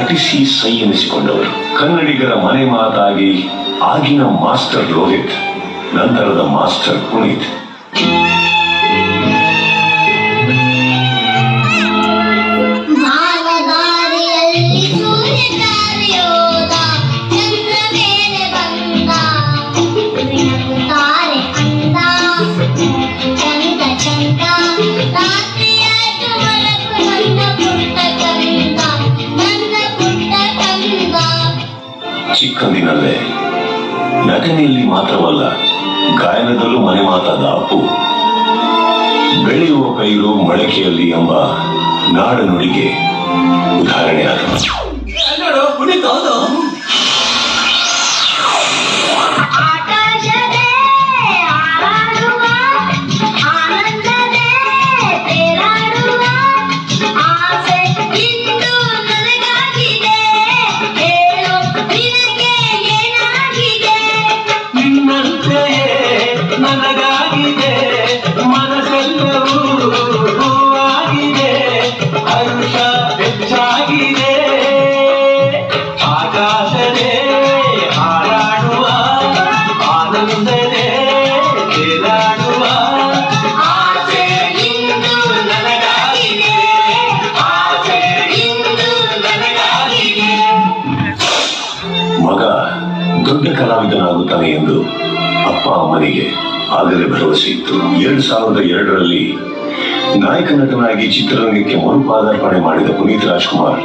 ನಟಿಸಿ ಸೈ ಎನಿಸಿಕೊಂಡವರು. ಕನ್ನಡಿಗರ ಮನೆ ಮಾತಾಗಿ ಆಗಿನ ಮಾಸ್ಟರ್ ರೋಹಿತ್, ನಂತರದ ಮಾಸ್ಟರ್ ಪುನೀತ್. ಚಿಕ್ಕಂದಿನಲ್ಲೇ ನಟನೆಯಲ್ಲಿ ಮಾತ್ರವಲ್ಲ, ಗಾಯನದಲ್ಲೂ ಮನೆ ಮಾತಾದ ಅಪ್ಪು. ಬೆಳೆಯುವ ಪೈರು ಮೊಳಕೆಯಲ್ಲಿ ಎಂಬ ನಾಡನುಡಿಗೆ ಉದಾಹರಣೆಯಾದ ನನಗಾಗಿದೆ ಮನಸ್ಸೆಲ್ಲವೂ ಹೂವಾಗಿದೆ, ಹರ್ಷ ಹೆಚ್ಚಾಗಿದೆ, ಆಕಾಶದೇ ಹಾರಾಡುವ ಆನಂದದೇ ತೇಲಾಡುವ ಆಸೆ ಇಂದು ನನಗಾಗಿದೆ, ಆಸೆ ಇಂದು ನನಗಾಗಿದೆ. ಮಗ ದೊಡ್ಡ ಕಲಾವಿದನಾಗುತ್ತಾನೆ ಎಂದು ಅಪ್ಪ ಅಮ್ಮನಿಗೆ ಆಗಲೇ ಭರವಸೆ ಇತ್ತು. 2002ರಲ್ಲಿ ನಾಯಕ ನಟನಾಗಿ ಚಿತ್ರರಂಗಕ್ಕೆ ಮರುಪಾದಾರ್ಪಣೆ ಮಾಡಿದ ಪುನೀತ್ ರಾಜ್ಕುಮಾರ್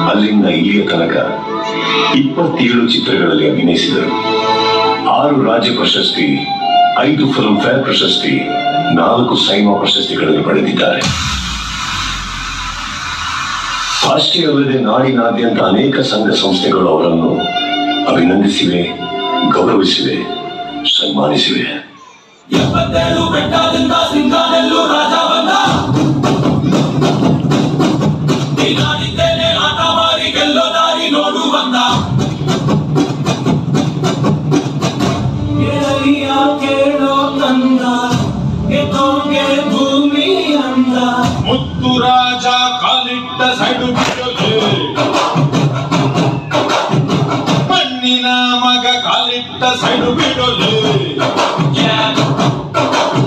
ಅಲ್ಲಿಂದ ಇಲ್ಲಿಯ ತನಕ 27 ಚಿತ್ರಗಳಲ್ಲಿ ಅಭಿನಯಿಸಿದರು. 6 ರಾಜ್ಯ ಪ್ರಶಸ್ತಿ, 5 ಫಿಲ್ಮ್ ಫೇರ್ ಪ್ರಶಸ್ತಿ, 4 ಸೈಮಾ ಪ್ರಶಸ್ತಿಗಳನ್ನು ಪಡೆದಿದ್ದಾರೆ. ಅಷ್ಟೇ ಅಲ್ಲದೆ ನಾಡಿನಾದ್ಯಂತ ಅನೇಕ ಸಂಘ ಸಂಸ್ಥೆಗಳು ಅವರನ್ನು ಅಭಿನಂದಿಸಿವೆ, ಗೌರವಿಸಿವೆ, ಸನ್ಮಾನಿಸಿವೆ. 77 ಬೆಟ್ಟದಿಂದ ಸಿಂಗಾನೆಲ್ಲೂ ರಾಜ ಬಂದ, ನೀನಾಡಿದ್ದೇನೆ ಆಟ ಮಾರಿ ಗೆಲ್ಲೋ ದಾರಿ ನೋಡು ಬಂದ, ಗೆಳೆಯ ಕೇಳೋ ತಂದ, ಗೆದ್ದೋಗೆ ಭೂಮಿ ಅಂದ, ಮುತ್ತು ರಾಜ ಕಾಲಿಟ್ಟ ಸೈಡು ಬಿಡೋಲೆ, ಮಣ್ಣಿನ ಮಗ ಕಾಲಿಟ್ಟ ಸೈಡು ಬಿಡೋಲೆ.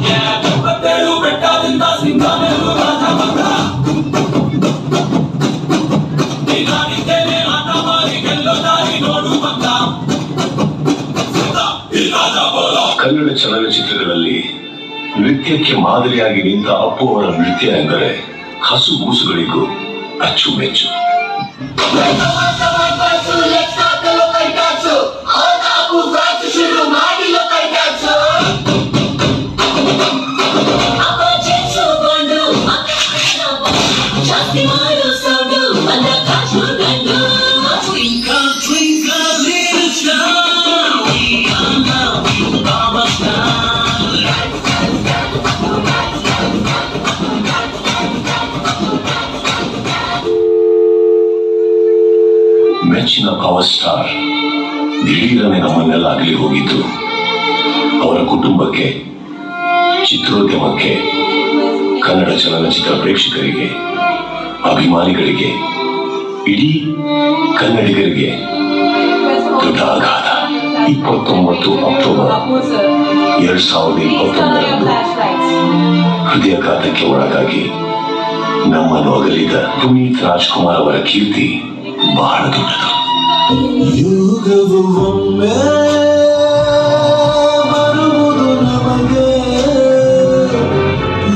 77 ಬೆಟ್ಟದಿಂದ ಸಿಂಗಾನೆಲ್ಲೂ ರಾಜ ಬಂದ, ನೀನಾಡಿದ್ದೇನೆ ಆಟ ಮಾರಿ ಗೆಲ್ಲೋ ದಾರಿ ನೋಡು ಬಂದ. ಕನ್ನಡ ಚಲನಚಿತ್ರಗಳಲ್ಲಿ ನೃತ್ಯಕ್ಕೆ ಮಾದರಿಯಾಗಿ ನಿಂತ ಅಪ್ಪು ಅವರ ನೃತ್ಯ ಎಂದರೆ ಹಸು ಮೂಸುಗಳಿಗೂ ಅಚ್ಚುಮೆಚ್ಚು. ಮೆಚ್ಚಿನ ಪವರ್ ಸ್ಟಾರ್ ದಿಢೀರನೆ ನಮ್ಮನ್ನೆಲ್ಲ ಅಗಲಿ ಹೋಗಿದ್ದು. ಅವರ ಕುಟುಂಬಕ್ಕೆ, ಚಿತ್ರೋದ್ಯಮಕ್ಕೆ, ಕನ್ನಡ ಚಲನಚಿತ್ರ ಪ್ರೇಕ್ಷಕರಿಗೆ, ಅಭಿಮಾನಿಗಳಿಗೆ, ಇಡೀ ಕನ್ನಡಿಗರಿಗೆ ದೊಡ್ಡ ಆಘಾತ. 29 ಅಕ್ಟೋಬರ್ 2021ರಂದು ಹೃದಯಾಘಾತಕ್ಕೆ ಒಳಗಾಗಿ ನಮ್ಮನ್ನು ಅಗಲಿದ ಪುನೀತ್ ರಾಜ್ಕುಮಾರ್ ಅವರ ಕೀರ್ತಿ ಬಹಳ ದೊಡ್ಡದು. ಯುಗವು ಒಮ್ಮೆ ಬರುವುದು ನಮಗೆ,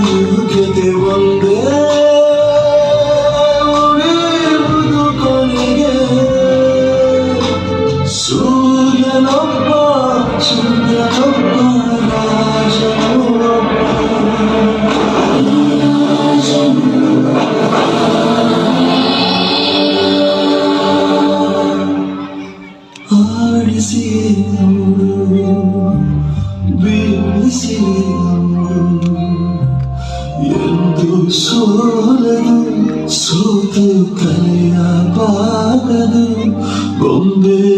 ಯೋಗ್ಯತೆ ಒಂದೇ ಬೀಳಿಸಿರು ಎಂದು ಸೋಲದು ಸೋತು ಕಲೆಯ ಬಾಗದು ಬೊಂಬೆ